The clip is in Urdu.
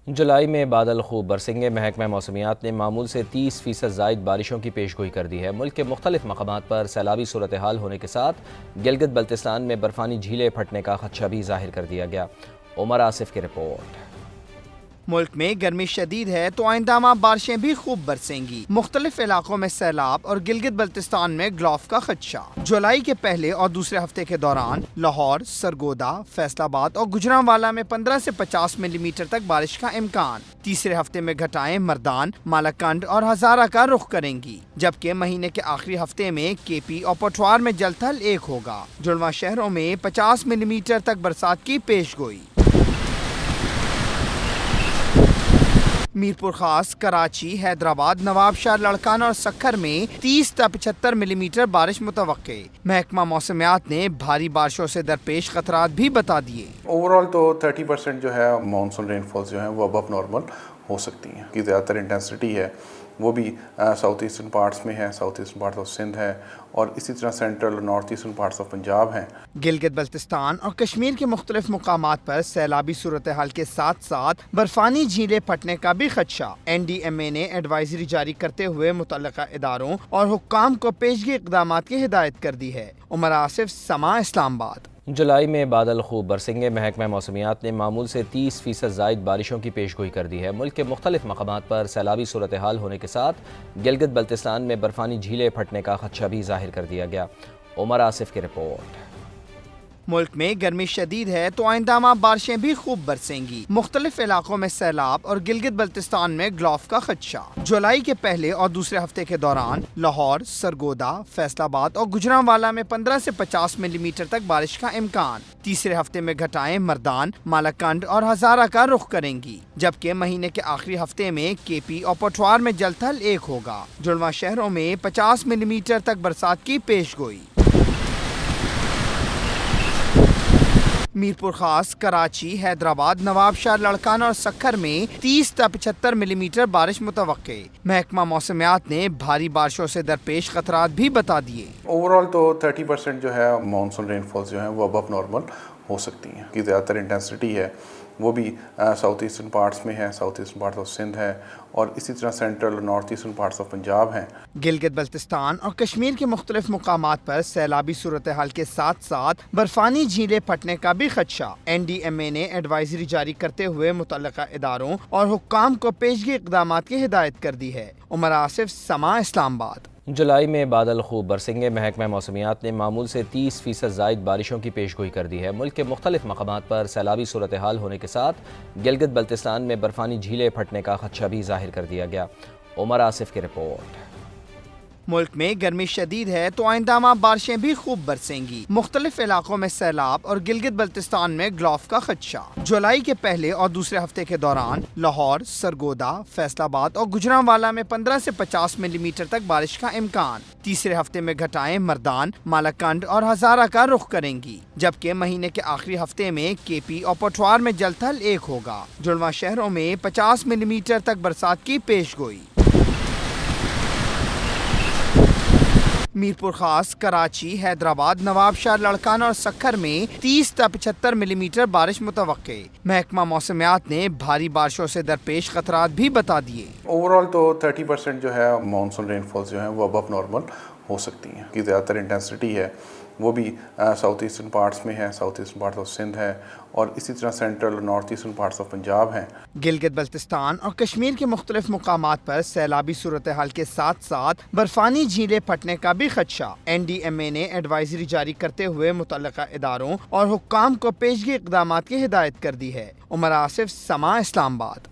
جولائی میں بادل خوب برسیں گے۔ محکمہ موسمیات نے معمول سے 30% زائد بارشوں کی پیش گوئی کر دی ہے۔ ملک کے مختلف مقامات پر سیلابی صورتحال ہونے کے ساتھ گلگت بلتستان میں برفانی جھیلیں پھٹنے کا خدشہ بھی ظاہر کر دیا گیا۔ عمر آصف کی رپورٹ۔ ملک میں گرمی شدید ہے تو آئندہ ماہ بارشیں بھی خوب برسیں گی۔ مختلف علاقوں میں سیلاب اور گلگت بلتستان میں گلاف کا خدشہ۔ جولائی کے پہلے اور دوسرے ہفتے کے دوران لاہور، سرگودا، فیصل آباد اور گجرانوالہ میں 15 سے 50 ملی میٹر تک بارش کا امکان۔ تیسرے ہفتے میں گھٹائیں مردان، مالاکنڈ اور ہزارہ کا رخ کریں گی، جبکہ مہینے کے آخری ہفتے میں کے پی اور پٹوار میں جل تھل 1 ہوگا۔ جڑواں شہروں میں 50 ملی میٹر تک برسات کی پیش گوئی۔ میرپور خاص، کراچی، حیدرآباد، نواب شاہ، لڑکانہ اور سکھر میں 30 تا 75 ملی میٹر بارش متوقع۔ محکمہ موسمیات نے بھاری بارشوں سے درپیش خطرات بھی بتا دیے۔ اوور آل تو 30% جو ہے مانسون رین فالز جو ہیں وہ ابو نارمل ہو سکتی ہیں، کی زیادہ تر انٹینسٹی ہے وہ بھی ساؤتھ ایسٹرن پارٹس میں ہے، south eastern parts of Sindh ہے، اور اسی طرح سینٹرل اور north eastern parts of Punjab ہیں۔ گلگت بلتستان اور کشمیر کے مختلف مقامات پر سیلابی صورتحال کے ساتھ ساتھ برفانی جھیلیں پھٹنے کا بھی خدشہ۔ این ڈی ایم اے نے ایڈوائزری جاری کرتے ہوئے متعلقہ اداروں اور حکام کو پیشگی اقدامات کی ہدایت کر دی ہے۔ عمر آصف، سما، اسلام آباد۔ جولائی میں بادل خوب برسیں گے۔ محکمہ موسمیات نے معمول سے 30% زائد بارشوں کی پیش گوئی کر دی ہے۔ ملک کے مختلف مقامات پر سیلابی صورتحال ہونے کے ساتھ گلگت بلتستان میں برفانی جھیلیں پھٹنے کا خدشہ بھی ظاہر کر دیا گیا۔ عمر آصف کی رپورٹ۔ ملک میں گرمی شدید ہے تو آئندہ ماہ بارشیں بھی خوب برسیں گی۔ مختلف علاقوں میں سیلاب اور گلگت بلتستان میں گلاف کا خدشہ۔ جولائی کے پہلے اور دوسرے ہفتے کے دوران لاہور، سرگودا، فیصل آباد اور گجرانوالہ میں 15 سے 50 ملی میٹر تک بارش کا امکان۔ تیسرے ہفتے میں گھٹائیں مردان، مالاکنڈ اور ہزارہ کا رخ کریں گی، جبکہ مہینے کے آخری ہفتے میں کے پی اور پٹوار میں جل تھل 1 ہوگا۔ جڑواں شہروں میں 50 ملی میٹر تک برسات کی پیش گوئی۔ میرپور خاص، کراچی، حیدرآباد، نواب شاہ، لڑکانہ اور سکھر میں 30 تا 75 ملی میٹر بارش متوقع۔ محکمہ موسمیات نے بھاری بارشوں سے درپیش خطرات بھی بتا دیے۔ اوور آل تو 30% جو ہے مانسون رین فالز جو ہیں وہ ابو نارمل ہو سکتی ہیں، کی زیادہ تر انٹینسٹی ہے وہ بھی ساؤتھ ایسٹرن پارٹس میں ہے، south eastern parts of Sindh ہے، اور اسی طرح سینٹرل اور north eastern parts of Punjab ہیں۔ گلگت بلتستان اور کشمیر کے مختلف مقامات پر سیلابی صورتحال کے ساتھ ساتھ برفانی جھیلیں پھٹنے کا بھی خدشہ۔ این ڈی ایم اے نے ایڈوائزری جاری کرتے ہوئے متعلقہ اداروں اور حکام کو پیشگی اقدامات کی ہدایت کر دی ہے۔ عمر آصف، سما، اسلام آباد۔ جولائی میں بادل خوب برسیں گے۔ محکمہ موسمیات نے معمول سے 30% زائد بارشوں کی پیش گوئی کر دی ہے۔ ملک کے مختلف مقامات پر سیلابی صورتحال ہونے کے ساتھ گلگت بلتستان میں برفانی جھیلیں پھٹنے کا خدشہ بھی ظاہر کر دیا گیا۔ عمر آصف کی رپورٹ۔ ملک میں گرمی شدید ہے تو آئندہ ماہ بارشیں بھی خوب برسیں گی۔ مختلف علاقوں میں سیلاب اور گلگت بلتستان میں گلاف کا خدشہ۔ جولائی کے پہلے اور دوسرے ہفتے کے دوران لاہور، سرگودا، فیصل آباد اور گجرانوالہ میں 15 سے 50 ملی میٹر تک بارش کا امکان۔ تیسرے ہفتے میں گھٹائیں مردان، مالاکنڈ اور ہزارہ کا رخ کریں گی، جبکہ مہینے کے آخری ہفتے میں کے پی اور پٹوار میں جل تھل 1 ہوگا۔ جڑواں شہروں میں 50 ملی میٹر تک برسات کی پیش گوئی۔ میرپور خاص، کراچی، حیدرآباد، نواب شاہ، لڑکانہ اور سکھر میں 30 تا 75 ملی میٹر بارش متوقع۔ محکمہ موسمیات نے بھاری بارشوں سے درپیش خطرات بھی بتا دیے۔ اوور آل تو 30% جو ہے مانسون رین فالز جو ہیں وہ ابو نارمل ہو سکتی ہیں، کی زیادہ تر انٹینسٹی ہے وہ بھی ساؤتھ ایسٹرن پارٹس میں ہے، south eastern parts of Sindh ہے، اور اسی طرح سینٹرل اور north eastern parts of Punjab ہیں۔ گلگت بلتستان اور کشمیر کے مختلف مقامات پر سیلابی صورتحال کے ساتھ ساتھ برفانی جھیلیں پھٹنے کا بھی خدشہ۔ این ڈی ایم اے نے ایڈوائزری جاری کرتے ہوئے متعلقہ اداروں اور حکام کو پیشگی اقدامات کی ہدایت کر دی ہے۔ عمر آصف، سما، اسلام آباد۔